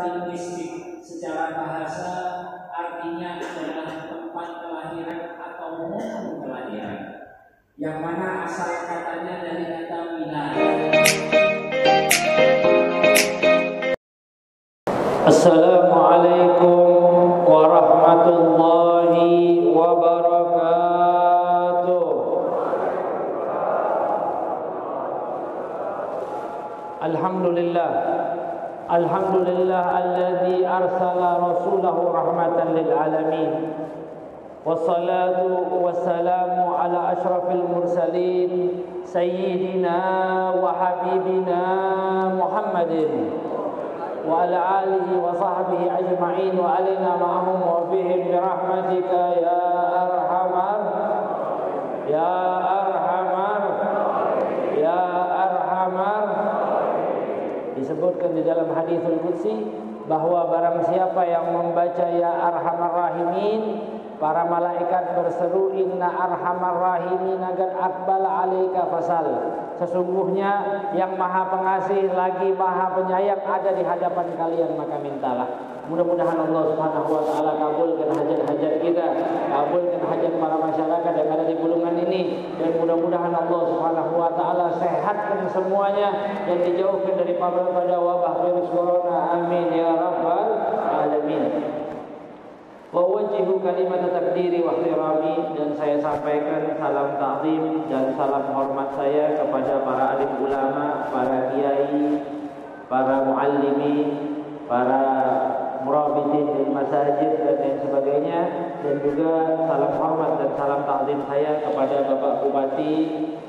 linguistik, secara bahasa artinya adalah tempat kelahiran atau momen kelahiran, yang mana asal katanya dari kata wilayah. Assalamualaikum warahmatullahi wabarakatuh. Alhamdulillah, alhamdulillah alladzi arsala rasulahu rahmatan lil alamin. Wassalatu wassalamu ala asyrafil mursalin sayyidina wa habibina Muhammadin wa ala alihi wa sahbihi ajma'in wa alina ma'ahum wa bihim birahmatika ya arhamar ya arhamar ya arhamar. Disebutkan di dalam haditsul qudsi bahwa barang siapa yang membaca ya arhamar rahimin, para malaikat berseru inna arhamar rahimin agar akbala alaika fasal. Sesungguhnya yang maha pengasih lagi maha penyayang ada di hadapan kalian, maka mintalah. Mudah-mudahan Allah Subhanahu wa taala kabulkan hajat-hajat kita, kabulkan hajat para masyarakat yang ada di gulungan ini, dan mudah-mudahan Allah Subhanahu wa taala sehatkan semuanya dan dijauhkan daripada wabah virus corona. Amin ya rabbal alamin. Wa wajhihu kalimat takdiri wa ihtirami, dan saya sampaikan salam ta'zim dan salam hormat saya kepada para alim ulama, para kiai, para muallimi, para murabitin di masjid dan lain sebagainya, dan juga salam hormat dan salam ta'zim saya kepada Bapak Bupati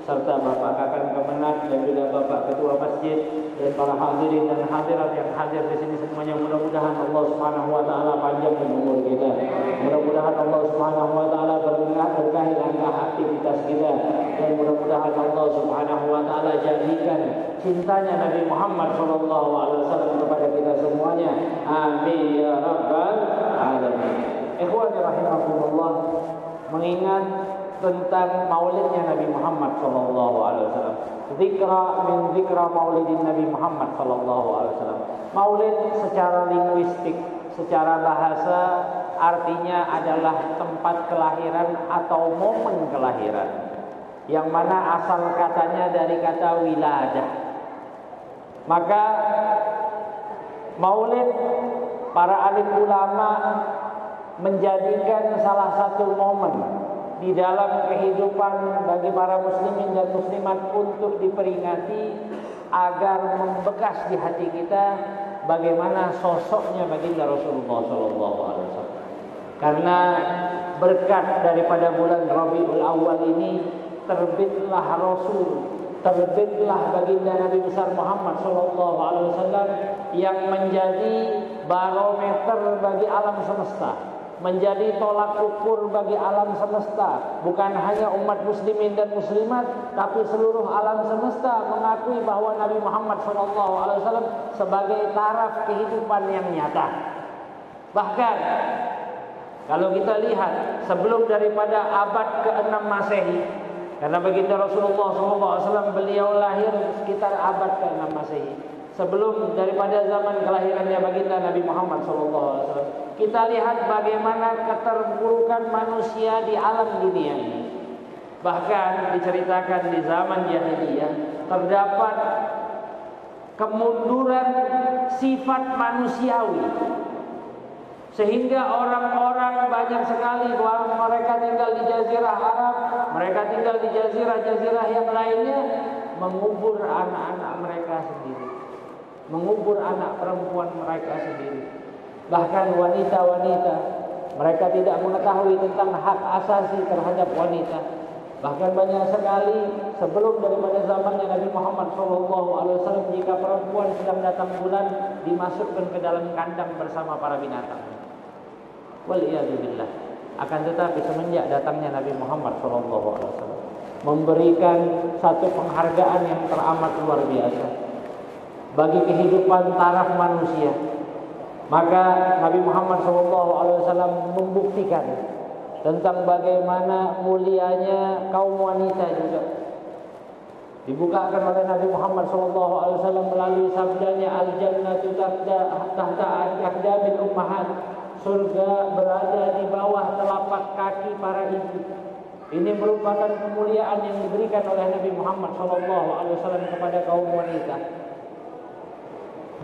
serta Bapak Kakang Kemenak dan juga Bapak Ketua Masjid dan para hadirin dan hadirat yang hadir di sini semuanya. Mudah-mudahan Allah Subhanahu wa taala panjangkan umur kita. Mudah-mudahan Allah Subhanahu wa taala berkahi langkah aktivitas kita, dan mudah-mudahan Allah Subhanahu wa taala jadikan cintanya Nabi Muhammad sallallahu alaihi wasallam kepada kita semuanya. Amin ya rabbal alamin. Ikhwani rahimakumullah, mengingat tentang maulidnya Nabi Muhammad sallallahu alaihi wasallam. Zikra min zikra maulidin Nabi Muhammad sallallahu alaihi wasallam. Maulid secara linguistik, secara bahasa artinya adalah tempat kelahiran atau momen kelahiran, yang mana asal katanya dari kata wiladah. Maka maulid para alim ulama menjadikan salah satu momen di dalam kehidupan bagi para muslimin dan muslimat untuk diperingati agar membekas di hati kita bagaimana sosoknya baginda Rasulullah SAW. Karena berkat daripada bulan Rabiul Awal ini terbitlah Rasul, terbitlah baginda Nabi besar Muhammad SAW yang menjadi barometer bagi alam semesta, menjadi tolak ukur bagi alam semesta. Bukan hanya umat muslimin dan muslimat, tapi seluruh alam semesta mengakui bahwa Nabi Muhammad SAW sebagai taraf kehidupan yang nyata. Bahkan kalau kita lihat sebelum daripada abad ke-6 Masehi, karena baginda Rasulullah SAW beliau lahir sekitar abad ke-6 Masehi, sebelum daripada zaman kelahirannya baginda Nabi Muhammad SAW, kita lihat bagaimana keterpurukan manusia di alam dunia ini. Bahkan diceritakan di zaman jahiliyah terdapat kemunduran sifat manusiawi, sehingga orang-orang banyak sekali, mereka tinggal di Jazirah Arab, mereka tinggal di jazirah-jazirah yang lainnya, mengubur anak-anak mereka sendiri, mengubur anak perempuan mereka sendiri. Bahkan wanita-wanita, mereka tidak mengetahui tentang hak asasi terhadap wanita. Bahkan banyak sekali sebelum daripada zamannya Nabi Muhammad SAW, jika perempuan sedang datang bulan, dimasukkan ke dalam kandang bersama para binatang. Waliyadzubillah. Akan tetapi semenjak datangnya Nabi Muhammad SAW, memberikan satu penghargaan yang teramat luar biasa bagi kehidupan taraf manusia. Maka Nabi Muhammad SAW membuktikan tentang bagaimana mulianya kaum wanita juga. Dibukakan oleh Nabi Muhammad SAW melalui sabdanya, al-jannatu tahta aqdamil ummahat. Surga berada di bawah telapak kaki para ibu. Ini merupakan kemuliaan yang diberikan oleh Nabi Muhammad SAW kepada kaum wanita.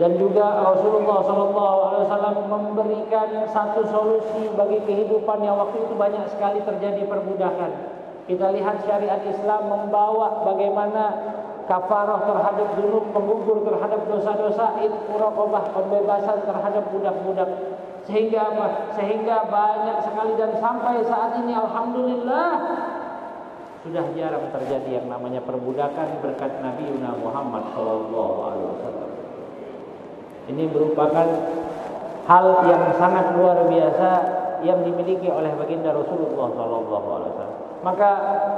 Dan juga Rasulullah SAW memberikan satu solusi bagi kehidupan yang waktu itu banyak sekali terjadi perbudakan. Kita lihat syariat Islam membawa bagaimana kafarah terhadap dzunub, penggugur terhadap dosa-dosa, muraqabah, pembebasan terhadap budak-budak. Sehingga apa? Sehingga banyak sekali dan sampai saat ini alhamdulillah sudah jarang terjadi yang namanya perbudakan berkat Nabi Muhammad SAW. Ini merupakan hal yang sangat luar biasa yang dimiliki oleh baginda Rasulullah SAW. Maka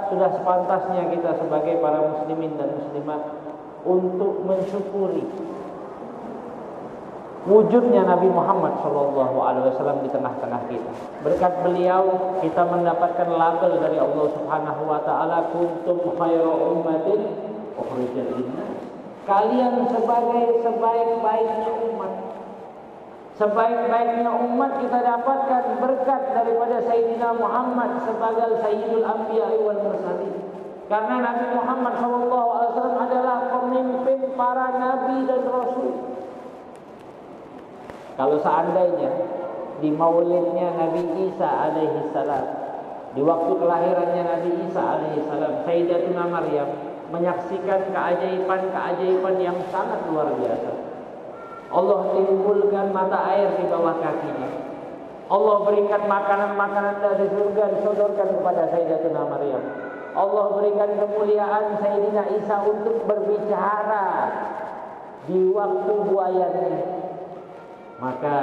sudah sepantasnya kita sebagai para muslimin dan muslimat untuk mensyukuri wujudnya Nabi Muhammad SAW di tengah-tengah kita. Berkat beliau kita mendapatkan label dari Allah Subhanahu Wa Taala, kuntum khairu ummatin ukhrijat linnas. Kalian sebagai sebaik-baiknya umat. Sebaik-baiknya umat kita dapatkan berkat daripada Sayyidina Muhammad sebagai Sayyidul Anbiya wal Mursalin. Karena Nabi Muhammad SAW adalah pemimpin para nabi dan rasul. Kalau seandainya di maulidnya Nabi Isa alaihi salam, di waktu kelahirannya Nabi Isa alaihi salam, Sayyidatuna Maryam menyaksikan keajaiban-keajaiban yang sangat luar biasa. Allah timbulkan mata air di bawah kakinya. Allah berikan makanan-makanan dari surga disodorkan kepada Sayyidatuna Maryam. Allah berikan kemuliaan Sayyidina Isa untuk berbicara di waktu buayanya. Maka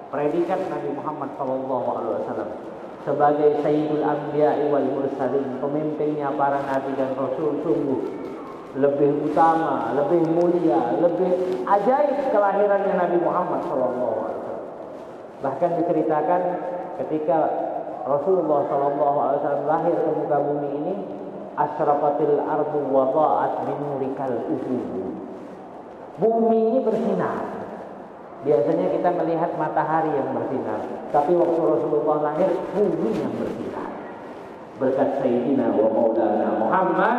predikat Nabi Muhammad SAW sebagai Sayyidul Anbiya wal Mursalin, pemimpinnya para nabi dan rasul, sungguh lebih utama, lebih mulia, lebih ajaib kelahirannya Nabi Muhammad SAW. Bahkan diceritakan ketika Rasulullah SAW lahir ke muka bumi ini, asyraqatil ardu wa dha'at binurikal ufuk. Bumi ini bersinar. Biasanya kita melihat matahari yang bersinar, tapi waktu Rasulullah lahir, bumi yang bersinar. Berkat Sayyidina wa Maulana Muhammad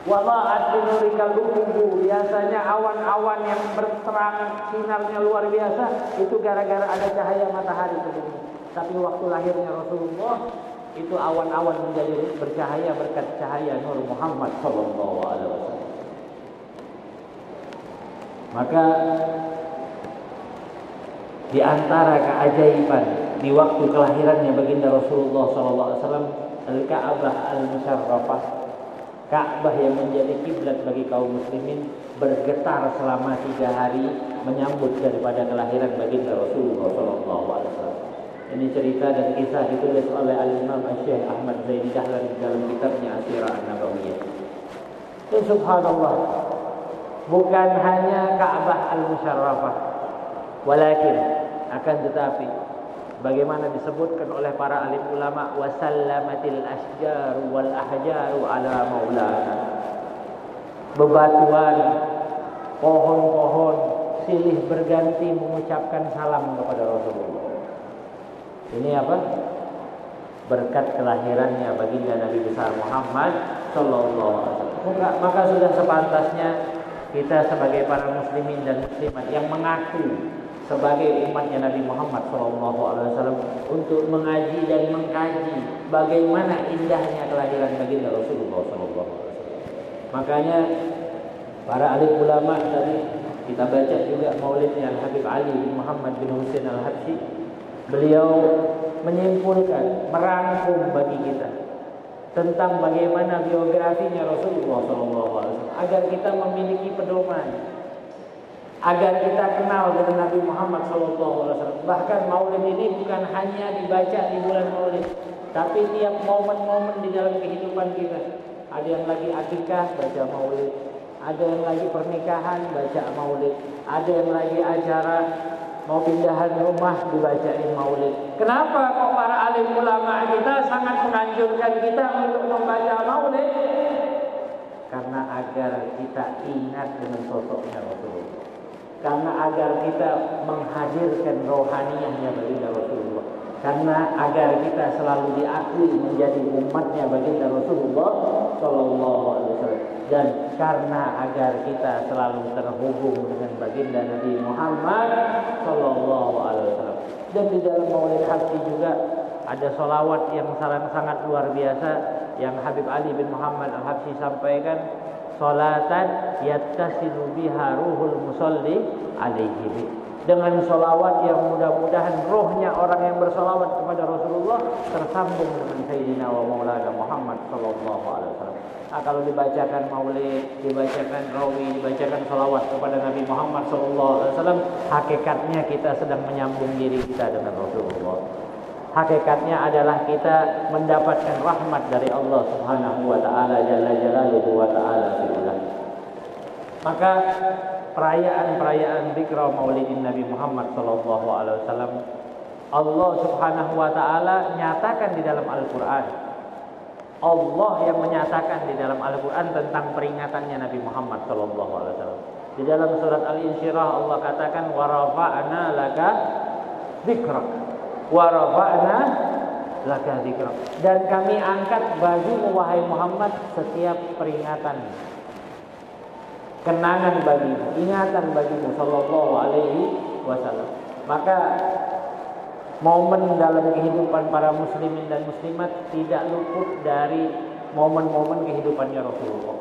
Wala'at binurikal ufuk. Biasanya awan-awan yang berterang sinarnya luar biasa itu gara-gara ada cahaya matahari ke bumi. Tapi waktu lahirnya Rasulullah itu awan-awan menjadi bercahaya berkat cahaya Nur Muhammad SAW. Maka di antara keajaiban di waktu kelahirannya baginda Rasulullah SAW, Al-Ka'bah Al-Musyarrafah, Ka'bah yang menjadi kiblat bagi kaum muslimin, bergetar selama 3 hari menyambut daripada kelahiran baginda Rasulullah SAW. Ini cerita dan kisah ditulis oleh Al-Imam Syekh Ahmad Zaidi Dahlan dalam kitabnya As-Sirah An-Nabawiyah. Dan subhanallah, bukan hanya Ka'bah Al-Musyarrafah, walakin akan tetapi bagaimana disebutkan oleh para alim ulama, wasallamatil asjaru wal ahjaru ala maulana. Bebatuan, pohon-pohon silih berganti mengucapkan salam kepada Rasulullah. Ini apa? Berkat kelahirannya baginda Nabi besar Muhammad sallallahu alaihi wasallam. Maka sudah sepantasnya kita sebagai para muslimin dan muslimat yang mengaku sebagai umatnya Nabi Muhammad SAW untuk mengaji dan mengkaji bagaimana indahnya kelahiran baginda Rasulullah SAW. Makanya para alim ulama tadi kita baca juga maulidnya Al-Habib Ali bin Muhammad bin Husain Al-Habsyi, beliau menyimpulkan, merangkum bagi kita tentang bagaimana biografinya Rasulullah SAW agar kita memiliki pedoman, agar kita kenal dengan Nabi Muhammad SAW. Bahkan maulid ini bukan hanya dibaca di bulan maulid, tapi tiap momen-momen di dalam kehidupan kita. Ada yang lagi akikah, baca maulid. Ada yang lagi pernikahan, baca maulid. Ada yang lagi acara mau pindahan rumah dibacain maulid. Kenapa kok para alim ulama kita sangat menganjurkan kita untuk membaca maulid? Karena agar kita ingat dengan sosoknya Rasulullah. Karena agar kita menghadirkan rohaniyahnya baginda Rasulullah. Karena agar kita selalu diakui menjadi umatnya baginda Rasulullah Sallallahu Alaihi Wasallam. Dan karena agar kita selalu terhubung dengan baginda Nabi Muhammad Sallallahu Alaihi Wasallam. Dan di dalam Maulid Habsyi juga ada solawat yang sangat luar biasa yang Habib Ali bin Muhammad Al-Habsyi sampaikan, salatan yattasilu biha ruhul musalli alaihi. Dengan solawat yang mudah-mudahan rohnya orang yang bersolawat kepada Rasulullah tersambung dengan Sayyidina wa Maulana Muhammad Sallallahu Alaihi Wasallam. Nah, kalau dibacakan maulid, dibacakan rawi, dibacakan solawat kepada Nabi Muhammad Sallallahu Alaihi Wasallam, hakikatnya kita sedang menyambung diri kita dengan Rasulullah. Hakikatnya adalah kita mendapatkan rahmat dari Allah Subhanahu wa taala jalla jalaluhu wa taala fi'illah. Maka perayaan-perayaan zikra Maulidin Nabi Muhammad sallallahu alaihi wasallam Allah Subhanahu wa taala nyatakan di dalam Al-Qur'an. Allah yang menyatakan di dalam Al-Qur'an tentang peringatannya Nabi Muhammad sallallahu alaihi wasallam. Di dalam surat Al-Insyirah Allah katakan wa rafa'na laka dzikrak. Wa rafa'na laka dzikrak. Dan kami angkat bagimu wahai Muhammad setiap peringatan, kenangan bagimu, ingatan bagimu sallallahu alaihi wasallam. Maka momen dalam kehidupan para muslimin dan muslimat tidak luput dari momen-momen kehidupannya Rasulullah.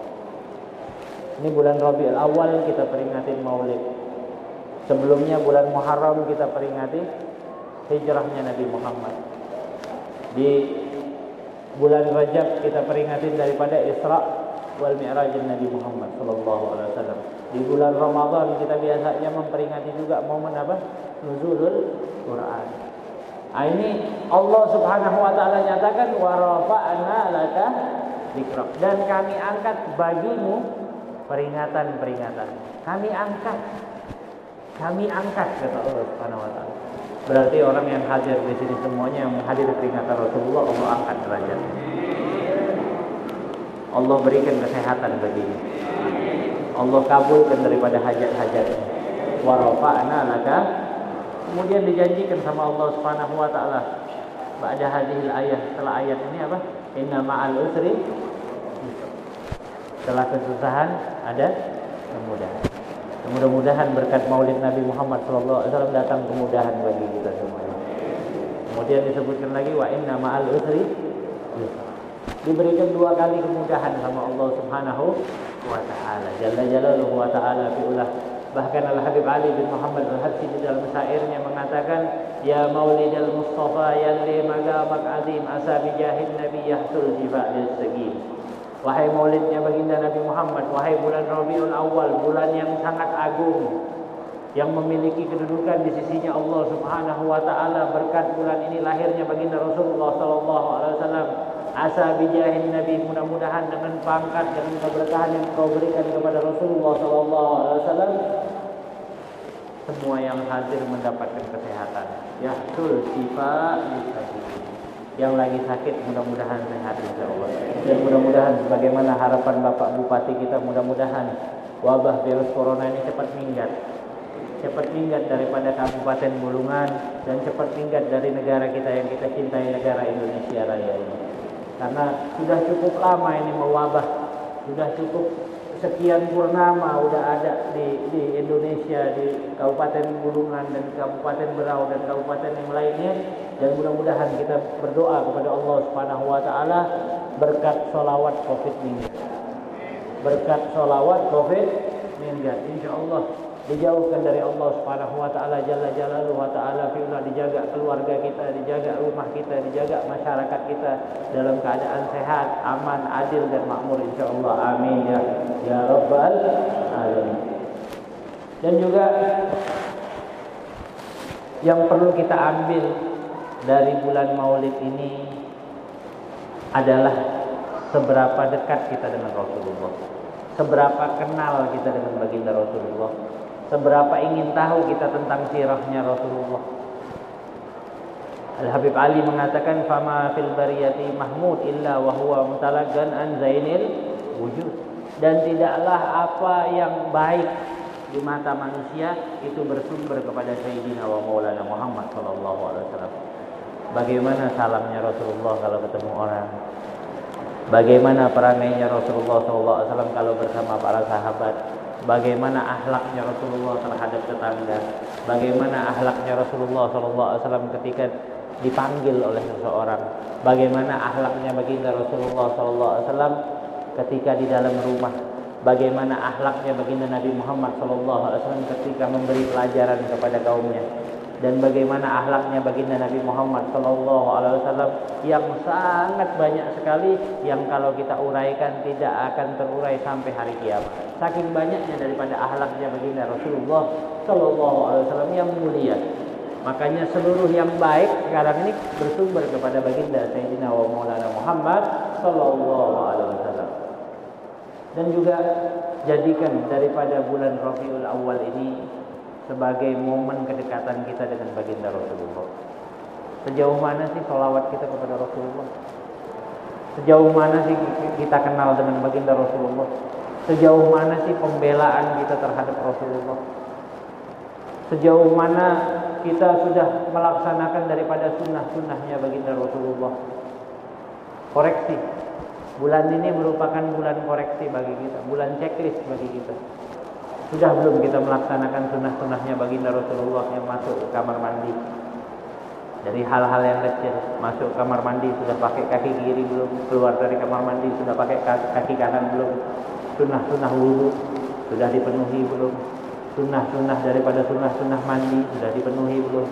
Ini bulan Rabiul Awal kita peringatin Maulid. Sebelumnya bulan Muharram kita peringati hijrahnya Nabi Muhammad. Di bulan Rajab kita peringatin daripada Isra wal Mi'raj Nabi Muhammad sallallahu alaihi wasallam. Di bulan Ramadan kita biasanya memperingati juga momen apa? Nuzulul Quran. Nah, ini Allah Subhanahu wa taala nyatakan wa rafa'na laka dzikrak, dan kami angkat bagimu peringatan-peringatan. Kami angkat kata Allah Subhanahu wa taala. Berarti orang yang hadir di sini semuanya yang menghadiri peringatan Rasulullah, Allah angkat derajatnya. Allah berikan kesehatan baginya. Allah kabulkan daripada hajat-hajatnya. Wa rafa'na laka. Kemudian dijanjikan sama Allah Subhanahu wa taala ba'da hadhil ayat, setelah ayat ini apa? Inna ma'al usri. Setelah kesusahan ada kemudahan. Mudah-mudahan berkat Maulid Nabi Muhammad SAW datang kemudahan bagi kita semuanya. Kemudian disebutkan lagi wa inna ma'al usri yusra. Diberikan 2 kali kemudahan sama Allah Subhanahu wa taala. Jalla jalaluhu wa taala fi'ulah. Bahkan Al-Habib Ali bin Muhammad Al-Habsyi di dalam syairnya mengatakan, ya Maulidal Mustafa yalli magamak azim asa bijahin nabi yahsul jiba'il sagim. Wahai maulidnya baginda Nabi Muhammad, wahai bulan Rabiul Awal, bulan yang sangat agung, yang memiliki kedudukan di sisinya Allah Subhanahu wa taala. Berkat bulan ini lahirnya baginda Rasulullah sallallahu alaihi wasallam. Asa bijahin Nabi, mudah-mudahan dengan pangkat, dengan keberkahan yang kau berikan kepada Rasulullah sallallahu alaihi wasallam, semua yang hadir mendapatkan kesehatan. Yahsul shifa lisaqim. Yang lagi sakit mudah-mudahan sehat insyaallah. Dan mudah-mudahan sebagaimana harapan Bapak Bupati kita, mudah-mudahan wabah virus corona ini cepat minggat. Cepat minggat daripada Kabupaten Bulungan dan cepat minggat dari negara kita yang kita cintai, negara Indonesia Raya ini. Karena sudah cukup lama ini mewabah. Sudah cukup sekian purnama udah ada di Indonesia, di Kabupaten Bulungan dan Kabupaten Berau dan kabupaten yang lainnya. Dan mudah-mudahan kita berdoa kepada Allah Subhanahu wa taala berkat sholawat Covid minggat. Berkat sholawat Covid minggat, insyaallah dijauhkan dari Allah Subhanahu wa taala jalla jalaluhu wa taala fi'la, dijaga keluarga kita, dijaga rumah kita, dijaga masyarakat kita dalam keadaan sehat, aman, adil dan makmur insyaallah. Amin ya rabbal alamin. Dan juga yang perlu kita ambil dari bulan Maulid ini adalah seberapa dekat kita dengan Rasulullah, seberapa kenal kita dengan baginda Rasulullah, Seberapa ingin tahu kita tentang sirahnya Rasulullah. Al-Habib Ali mengatakan, fama fil bariyati mahmud illa wa huwa mutalaggan an zainil wujud. Dan tidaklah apa yang baik di mata manusia itu bersumber kepada Sayyidina wa Maulana Muhammad sallallahu alaihi wasallam. Bagaimana salamnya Rasulullah kalau ketemu orang? Bagaimana perangainya Rasulullah sallallahu alaihi wasallam kalau bersama para sahabat? Bagaimana akhlaknya Rasulullah terhadap tetangga? Bagaimana akhlaknya Rasulullah sallallahu alaihi wasallam ketika dipanggil oleh seseorang? Bagaimana akhlaknya baginda Rasulullah sallallahu alaihi wasallam ketika di dalam rumah? Bagaimana akhlaknya baginda Nabi Muhammad SAW ketika memberi pelajaran kepada kaumnya, dan bagaimana akhlaknya baginda Nabi Muhammad SAW yang sangat banyak sekali, yang kalau kita uraikan tidak akan terurai sampai hari kiamat. Saking banyaknya daripada akhlaknya baginda Rasulullah SAW yang mulia. Makanya seluruh yang baik sekarang ini bersumber kepada baginda Sayyidina wa Maulana Muhammad SAW. Dan juga jadikan daripada bulan Rabiul Awal ini sebagai momen kedekatan kita dengan baginda Rasulullah. Sejauh mana sih sholawat kita kepada Rasulullah? Sejauh mana sih kita kenal dengan baginda Rasulullah? Sejauh mana sih pembelaan kita terhadap Rasulullah? Sejauh mana kita sudah melaksanakan daripada sunnah-sunnahnya baginda Rasulullah? Koreksi. Bulan ini merupakan bulan koreksi bagi kita, bulan checklist bagi kita. Sudah belum kita melaksanakan sunnah-sunnahnya baginda Rasulullah yang masuk ke kamar mandi? Dari hal-hal yang kecil, masuk kamar mandi sudah pakai kaki kiri belum? Keluar dari kamar mandi sudah pakai kaki kanan belum? Sunnah-sunnah wudu sudah dipenuhi belum? Sunnah-sunnah daripada sunnah-sunnah mandi sudah dipenuhi belum?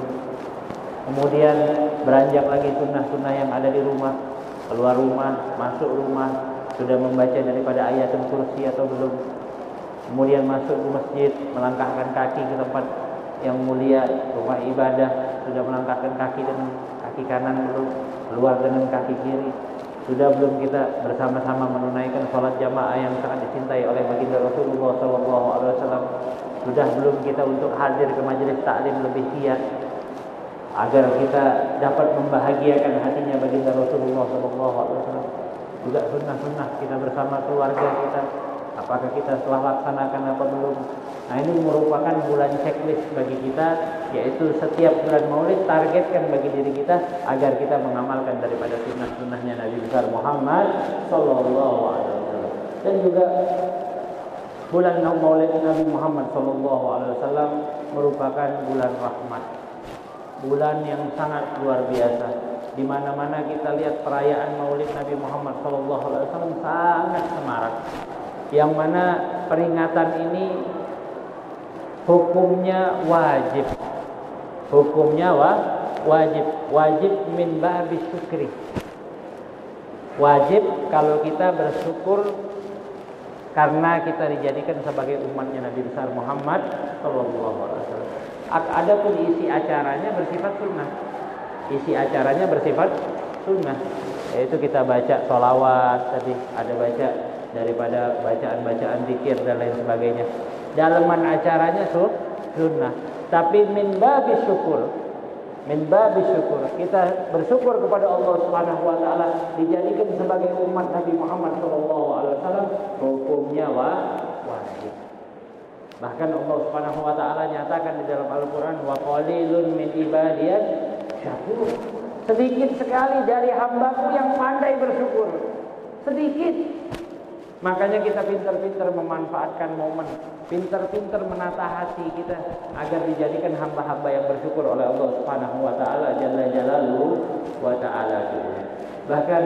Kemudian beranjak lagi sunnah-sunnah yang ada di rumah. Keluar rumah, masuk rumah, sudah membaca daripada ayatul kursi atau belum? Kemudian masuk ke masjid, melangkahkan kaki ke tempat yang mulia, rumah ibadah, sudah melangkahkan kaki dengan kaki kanan belum? Keluar dengan kaki kiri. Sudah belum kita bersama-sama menunaikan sholat jamaah yang sangat dicintai oleh baginda Rasulullah SAW? Sudah belum kita untuk hadir ke majelis taklim lebih giat, agar kita dapat membahagiakan hatinya baginda Rasulullah SAW? Juga sunnah-sunnah kita bersama keluarga kita, apakah kita telah laksanakan apa belum? Nah, ini merupakan bulan checklist bagi kita, yaitu setiap bulan Maulid targetkan bagi diri kita agar kita mengamalkan daripada sunnah-sunnahnya Nabi besar Muhammad SAW. Dan juga bulan Maulid Nabi Muhammad SAW merupakan bulan rahmat. Bulan yang sangat luar biasa. Di mana-mana kita lihat perayaan Maulid Nabi Muhammad SAW sangat semarak. Yang mana peringatan ini hukumnya wajib. Hukumnya wajib. Wajib min babis syukri. Wajib kalau kita bersyukur karena kita dijadikan sebagai umatnya Nabi besar Muhammad SAW. Adapun isi acaranya bersifat sunnah. Isi acaranya bersifat sunnah, yaitu kita baca sholawat, tadi ada baca daripada bacaan-bacaan zikir dan lain sebagainya. Dalaman acaranya sunnah. Tapi min babis syukur, kita bersyukur kepada Allah Subhanahu wa taala dijadikan sebagai umat Nabi Muhammad SAW, hukumnya wajib. Bahkan Allah Subhanahu wa taala nyatakan di dalam Al-Qur'an, wa qalilun min ibadiyas syakur. Sedikit sekali dari hambaku yang pandai bersyukur. Sedikit. Makanya kita pintar-pintar memanfaatkan momen, pintar-pintar menata hati kita agar dijadikan hamba-hamba yang bersyukur oleh Allah Subhanahu wa taala jalla jalaluhu wa ta'ala. Bahkan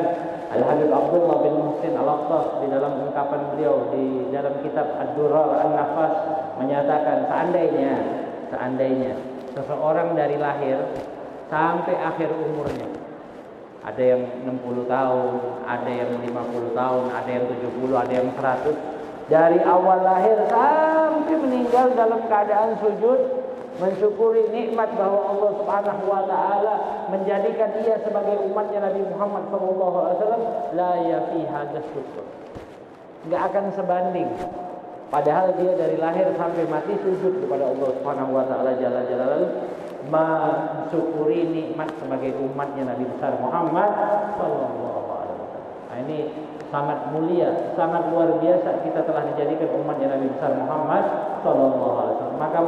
Al-Habib Abdullah bin Muhsin Al-Aqtas di dalam ungkapan beliau di dalam kitab Ad-Durar An-Nafas menyatakan seandainya seseorang dari lahir sampai akhir umurnya, ada yang 60 tahun, ada yang 50 tahun, ada yang 70, ada yang 100, dari awal lahir sampai meninggal dalam keadaan sujud mensyukuri nikmat bahwa Allah Subhanahu wa taala menjadikan dia sebagai umatnya Nabi Muhammad SAW, la yafi hadas syukur. Enggak akan sebanding Padahal dia dari lahir sampai mati sujud kepada Allah Subhanahu wa taala jalla jalaluhu, mensyukuri nikmat sebagai umatnya Nabi besar Muhammad sallallahu alaihi wasallam. Nah, ini sangat mulia, sangat luar biasa kita telah dijadikan umatnya Nabi besar Muhammad sallallahu alaihi wasallam. Maka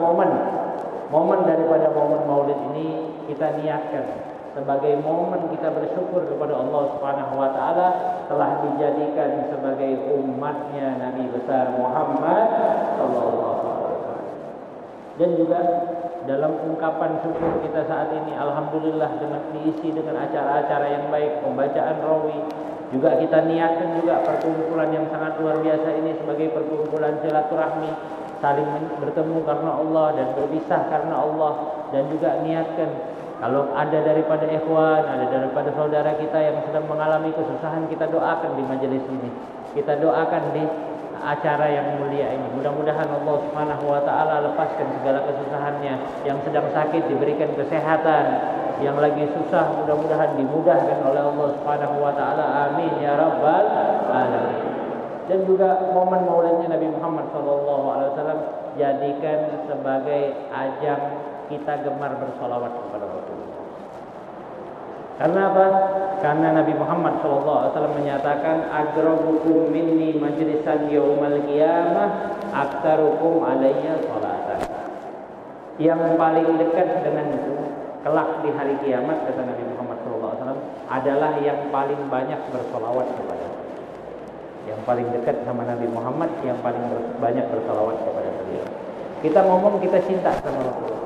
momen daripada momen Maulid ini kita niatkan sebagai momen kita bersyukur kepada Allah Subhanahu wa taala telah dijadikan sebagai umatnya Nabi besar Muhammad sallallahu alaihi wasallam. Dan juga dalam ungkapan syukur kita saat ini alhamdulillah dengan diisi dengan acara-acara yang baik, pembacaan rawi, juga kita niatkan juga perkumpulan yang sangat luar biasa ini sebagai perkumpulan silaturahmi, saling bertemu karena Allah dan berpisah karena Allah, dan juga niatkan kalau ada daripada ikhwan, ada daripada saudara kita yang sedang mengalami kesusahan, kita doakan di majelis ini. Kita doakan di acara yang mulia ini. Mudah-mudahan Allah Subhanahu wa taala lepaskan segala kesusahannya, yang sedang sakit diberikan kesehatan, yang lagi susah mudah-mudahan dimudahkan oleh Allah Subhanahu wa taala. Amin ya rabbal alamin. Dan juga momen Maulidnya Nabi Muhammad SAW jadikan sebagai ajang kita gemar bersolawat kepada Rasulullah. Karena apa? Karena Nabi Muhammad SAW menyatakan, agrabukum minni majlisan yaumal qiyamah aktarukum alayya sholatan. Yang paling dekat denganku kelak di hari kiamat, kata Nabi Muhammad SAW, adalah yang paling banyak bersolawat kepada. Yang paling dekat sama Nabi Muhammad, yang paling banyak bersolawat kepada beliau. Kita ngomong kita cinta sama Rasulullah.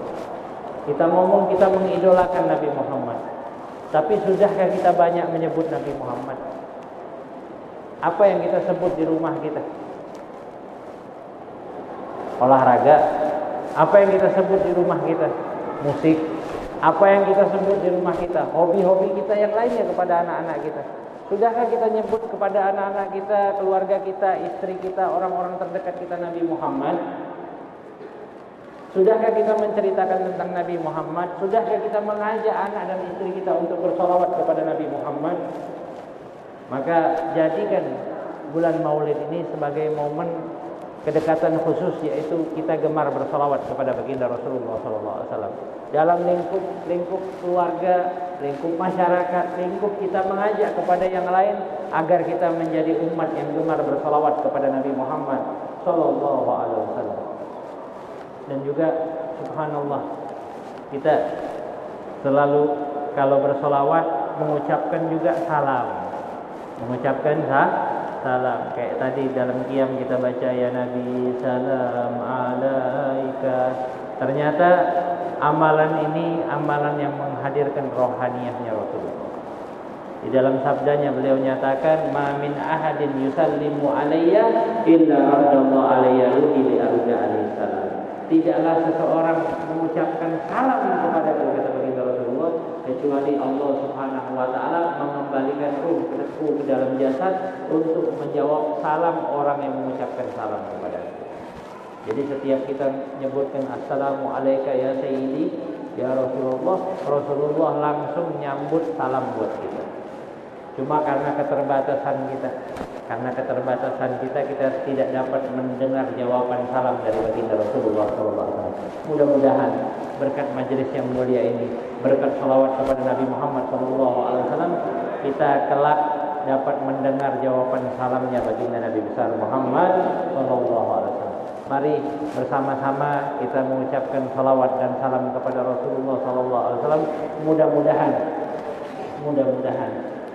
Kita ngomong kita mengidolakan Nabi Muhammad. Tapi sudahkah kita banyak menyebut Nabi Muhammad? Apa yang kita sebut di rumah kita? Olahraga. Apa yang kita sebut di rumah kita? Musik. Apa yang kita sebut di rumah kita? Hobi-hobi kita yang lainnya kepada anak-anak kita. Sudahkah kita nyebut kepada anak-anak kita, keluarga kita, istri kita, orang-orang terdekat kita Nabi Muhammad? Sudahkah kita menceritakan tentang Nabi Muhammad? Sudahkah kita mengajak anak dan istri kita untuk bersolawat kepada Nabi Muhammad? Maka jadikan bulan Maulid ini sebagai momen kedekatan khusus, yaitu kita gemar bersolawat kepada baginda Rasulullah SAW. Dalam lingkup keluarga, lingkup masyarakat, lingkup kita mengajak kepada yang lain agar kita menjadi umat yang gemar bersolawat kepada Nabi Muhammad SAW. Dan juga subhanallah, kita selalu kalau bersolawat mengucapkan juga salam, mengucapkan salam. Kayak tadi dalam qiyam kita baca ya Nabi salam alaika. Ternyata amalan ini amalan yang menghadirkan rohaniyahnya Rasulullah. Di dalam sabdanya beliau nyatakan, ma min ahadin yusallimu alayya illa radallahu alayya ruhi li arja alaihi salam. Tidaklah seseorang mengucapkan salam kepada kata baginda Rasulullah kecuali Allah Subhanahu wa taala mengembalikan ruhku ke dalam jasad untuk menjawab salam orang yang mengucapkan salam kepada. Jadi setiap kita menyebutkan assalamu alayka ya sayyidi ya Rasulullah, Rasulullah langsung nyambut salam buat kita. Cuma karena keterbatasan kita, kita tidak dapat mendengar jawaban salam dari baginda Rasulullah SAW. Mudah-mudahan berkat majelis yang mulia ini, berkat salawat kepada Nabi Muhammad SAW, kita kelak dapat mendengar jawaban salamnya baginda Nabi besar Muhammad SAW. Mari bersama-sama kita mengucapkan salawat dan salam kepada Rasulullah SAW. Mudah-mudahan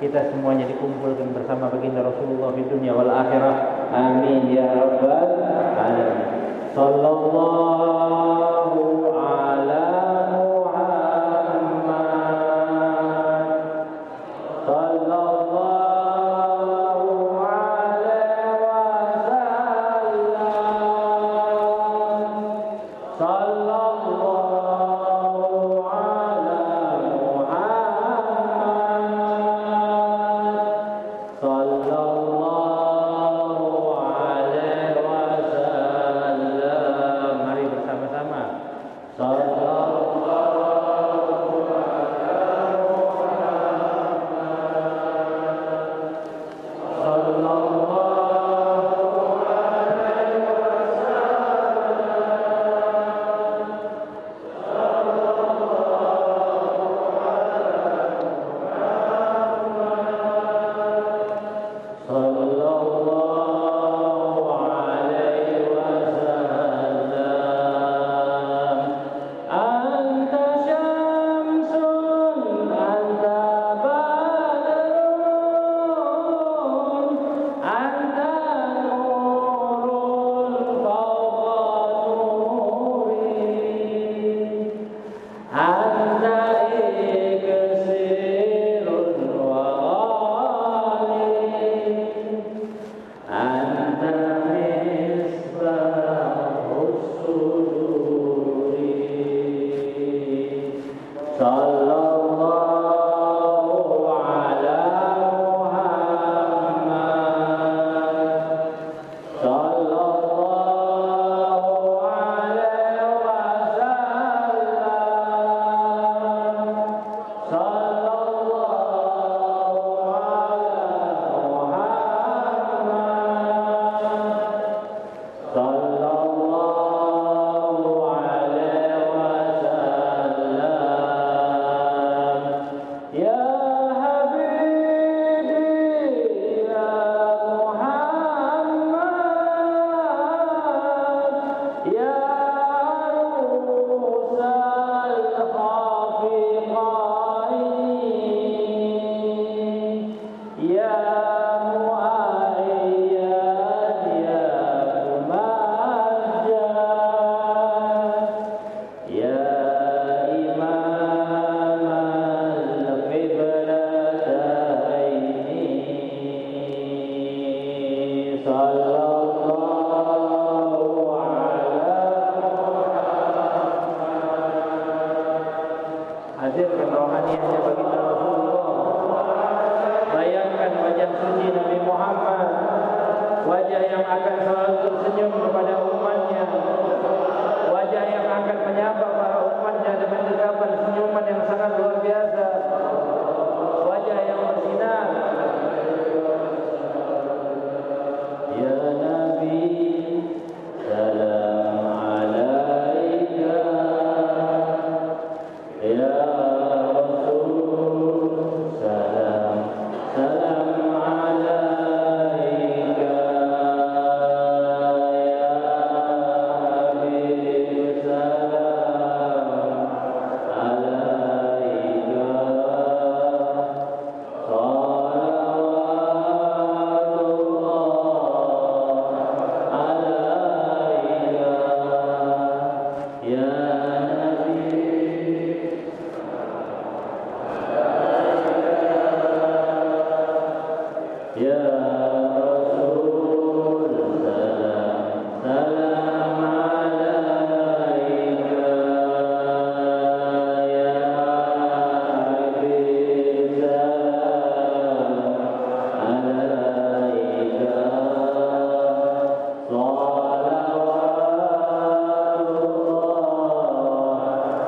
kita semuanya dikumpulkan bersama baginda Rasulullah di dunia wal akhirah. Amin ya rabbal alamin. Sallallahu ala Muhammad. Sallallahu alaihi wasallam. Sallallahu Sallallahu ala Muhammad. Sallallahu alaihi wasallam. Sallallahu ala Muhammad. Sallallahu alaihi wasallam. Ya Habibi ya Muhammad, ya arusal khafiqain, ya muayyad ya mumajjad, ya imam al-qiblataini. Sallallahu ala hadirkan rohaniahnya baginda Rasulullah. Bayangkan wajah suci Nabi Muhammad, wajah yang akan selalu tersenyum kepada umatnya, wajah yang akan menyapa para umatnya dengan dekapan senyuman yang sangat luar biasa, wajah yang bersinar. Ya Nabi, salam alaika. Ya Rasul, salam alaika. Ya Habib, salam alaika. Salawatullah alaika. Ya Nabi, ya Rasul, salam alaika. Ya Habib, salam alaika. Salawatullah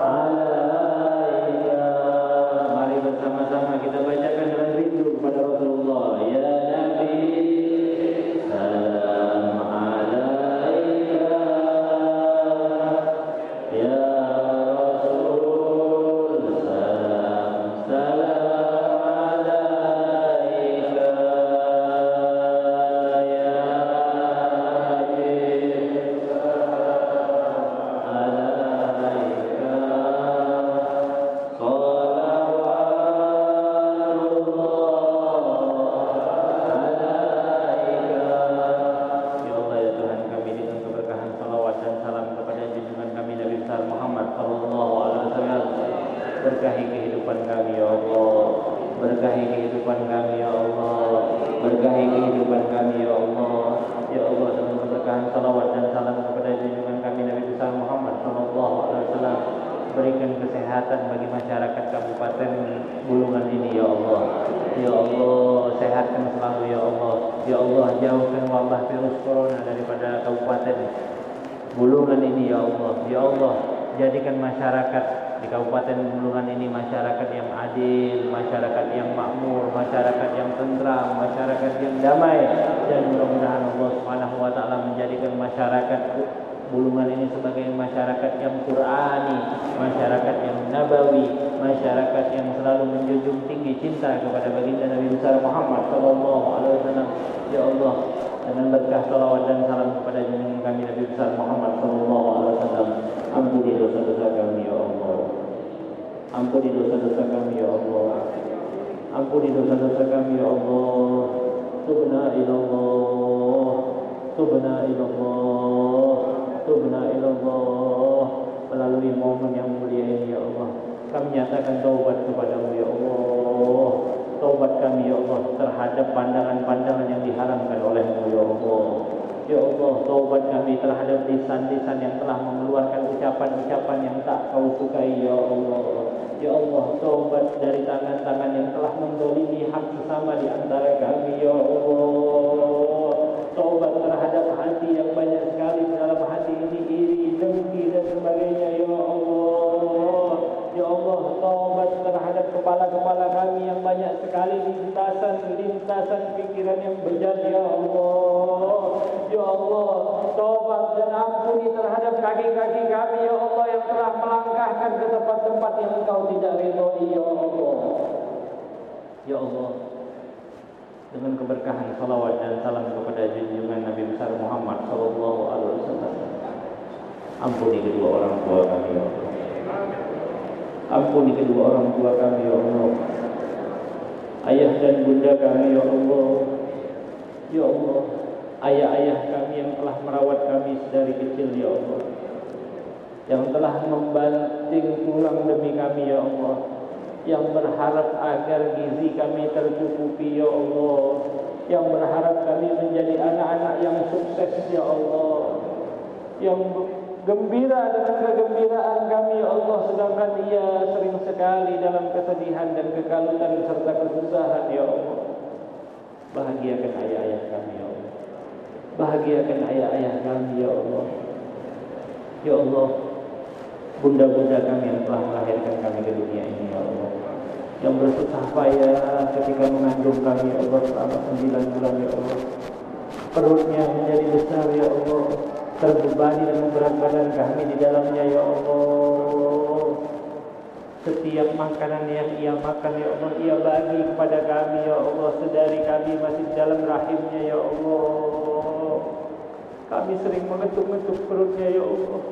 alaika. Mari bersama-sama kita bacakan dengan rindu kepada Rasulullah. Ya Nabi, salam alaika. Ya Rasul, salam alaika. Ya Habib, alaika. Ya Allah ya Tuhan kami, dengan keberkahan salawat dan salam kepada junjungan kami Nabi besar Muhammad sallallahu alaihi wasallam, berkahi kehidupan kami ya Allah, berkahi kehidupan kami ya Allah, berkahi kehidupan kami ya Allah. Ya Allah, dengan keberkahan salawat dan salam kepada junjungan kami Nabi besar Muhammad sallallahu alaihi wasallam, berikan kesehatan bagi masyarakat Kabupaten Bulungan ini ya Allah. Ya Allah, sehatkan selalu ya Allah. Ya Allah, jauhkan wabah virus corona daripada Kabupaten Bulungan ini ya Allah. Ya Allah, jadikan masyarakat di Kabupaten Bulungan ini masyarakat yang adil, masyarakat yang makmur, masyarakat yang tentram, masyarakat yang damai, dan mudah-mudahan Allah Subhanahu wa taala menjadikan masyarakat Bulungan ini sebagai masyarakat yang Qur'ani, masyarakat yang nabawi, masyarakat yang selalu menjunjung tinggi cinta kepada baginda Nabi besar Muhammad sallallahu alaihi wasallam. Ya Allah, dengan berkah salawat dan salam kepada junjungan kami Nabi besar Muhammad sallallahu alaihi wasallam, ampuni dosa-dosa kami ya Allah. Ampuni dosa-dosa kami ya Allah. Ampuni dosa-dosa kami ya Allah. Tubna ilallah. Tubna ilallah. Tubna ilallah. Melalui momen yang mulia ini ya Allah, kami nyatakan taubat kepadamu ya Allah. Taubat kami ya Allah terhadap pandangan-pandangan yang diharamkan olehmu ya Allah. Ya Allah, taubat kami terhadap lisan-lisan yang telah mengeluarkan ucapan-ucapan yang tak Kau sukai, Ya Allah. Ya Allah, taubat dari tangan-tangan yang telah mendolimi hak sesama di antara kami, Ya Allah. Taubat terhadap hati yang banyak sekali di dalam hati ini iri, dengki dan sebagainya, Ya Allah. Ya Allah, taubat terhadap kepala-kepala kami yang banyak sekali lintasan pikiran yang bejat, Ya Allah. Ya Allah, taubat dan ampuni terhadap kaki-kaki kami, Ya Allah, yang telah melangkahkan ke tempat-tempat yang Engkau tidak ridhoi, Ya Allah. Ya Allah, dengan keberkahan salawat dan salam kepada junjungan Nabi besar Muhammad sallallahu alaihi wasallam, ampuni kedua orang tua kami, Ya Allah. Ampuni kedua orang tua kami, Ya Allah. Ayah dan bunda kami, Ya Allah. Ya Allah, ayah-ayah kami yang telah merawat kami sedari kecil, Ya Allah, yang telah membanting tulang demi kami, Ya Allah, yang berharap agar gizi kami tercukupi, Ya Allah, yang berharap kami menjadi anak-anak yang sukses, Ya Allah, yang gembira dengan kegembiraan kami, Ya Allah, sedangkan ia sering sekali dalam kesedihan dan kekalutan serta kesusahan, Ya Allah. Bahagiakan ayah-ayah kami, Ya Allah. Bahagiakan ayah-ayah kami, Ya Allah. Ya Allah, bunda-bunda kami yang telah melahirkan kami ke dunia ini, Ya Allah, yang bersusah payah ketika mengandung kami, Ya Allah, selama 9 bulan, Ya Allah. Perutnya menjadi besar, Ya Allah, terbebani dan berat badan kami di dalamnya, Ya Allah. Setiap makanan yang ia makan, Ya Allah, ia bagi kepada kami, Ya Allah, sedari kami masih dalam rahimnya, Ya Allah. Kami sering mengetuk-ngetuk perutnya, Ya Allah.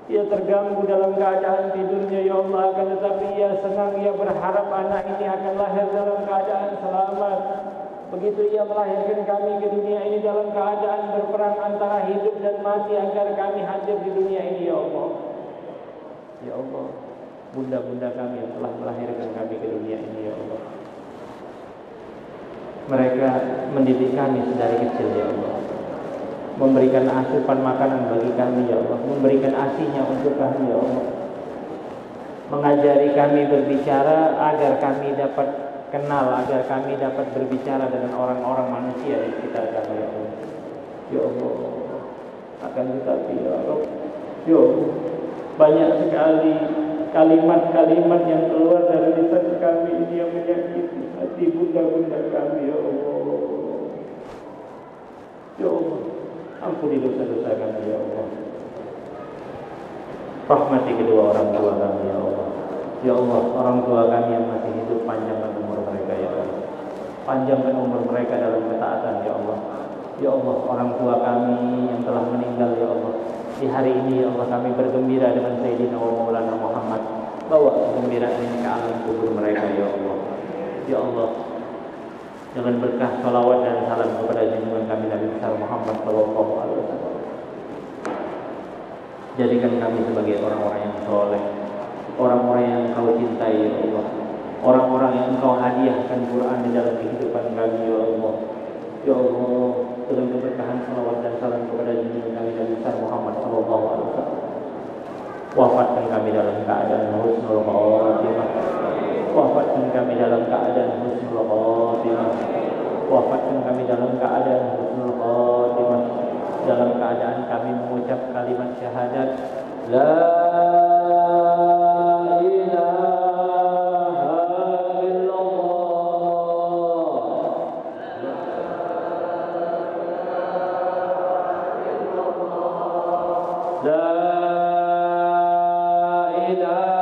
Ia terganggu dalam keadaan tidurnya, Ya Allah, akan tetapi ia senang, ia berharap anak ini akan lahir dalam keadaan selamat. Begitu ia melahirkan kami ke dunia ini dalam keadaan berperang antara hidup dan mati agar kami hadir di dunia ini, Ya Allah. Ya Allah, bunda-bunda kami yang telah melahirkan kami ke dunia ini, Ya Allah, mereka mendidik kami sedari kecil, Ya Allah, memberikan asupan makanan bagi kami, Ya Allah, memberikan asinya untuk kami, Ya Allah, mengajari kami berbicara agar kami dapat kenal, agar kami dapat berbicara dengan orang-orang manusia di sekitar kami, Ya Allah. Ya Allah, akan tetapi, Ya Allah, Ya Allah, banyak sekali kalimat-kalimat yang keluar dari lisan kami ini yang menyakiti hati bunda-bunda kami, Ya Allah. Ya Allah, ampuni dosa-dosa kami, Ya Allah. Rahmati kedua orang tua kami, Ya Allah. Ya Allah, orang tua kami yang masih hidup, panjangkan umur mereka, Ya Allah. Panjangkan umur mereka dalam ketaatan, Ya Allah. Ya Allah, orang tua kami yang telah meninggal, Ya Allah, di hari ini, Ya Allah, kami bergembira dengan Sayyidina wa Maulana Muhammad. Bawa kegembiraan ini ke alam kubur mereka, Ya Allah. Ya Allah, dengan berkah salawat dan salam kepada junjungan kami Nabi besar Muhammad sallallahu alaihi wasallam, jadikan kami sebagai orang-orang yang soleh, orang-orang yang Engkau cintai, Ya Allah, orang-orang yang Engkau hadiahkan Quran di dalam kehidupan kami, Ya Allah. Ya Allah, dengan keberkahan salawat dan salam kepada junjungan kami Nabi besar Muhammad sallallahu alaihi wasallam, wafatkan kami dalam keadaan husnul khatimah. Wafatkan kami dalam keadaan husnul khatimah. Wafatkan kami dalam keadaan husnul khatimah, dalam keadaan kami mengucap kalimat syahadat la ilaha illallah. La ilaha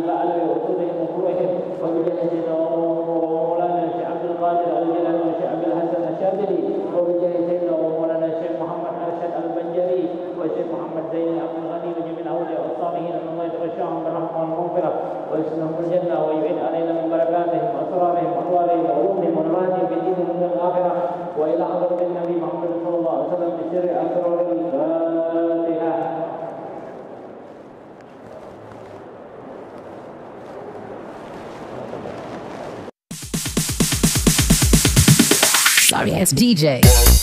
بألوي وأصولهم وفروعهم وبجاه سيدنا ومولانا الشيخ عبد القادر الجيلاني والشيخ عبد الحسن الشاذلي وبجاه سيدنا ومولانا الشيخ محمد أرشد البنجري والشيخ محمد زين عبد الغني وجميع الأولياء والصالحين أن الله يتغشاهم بالرحمة والمغفرة ويسلمهم الجنة ويعيد علينا من بركاتهم وأسرارهم وأنوارهم وعلومهم ونوراتهم في دينهم من الآخرة وإلى حضرة النبي محمد صلى الله عليه وسلم بسر أسرار الفاتحة. Sorry ass DJ.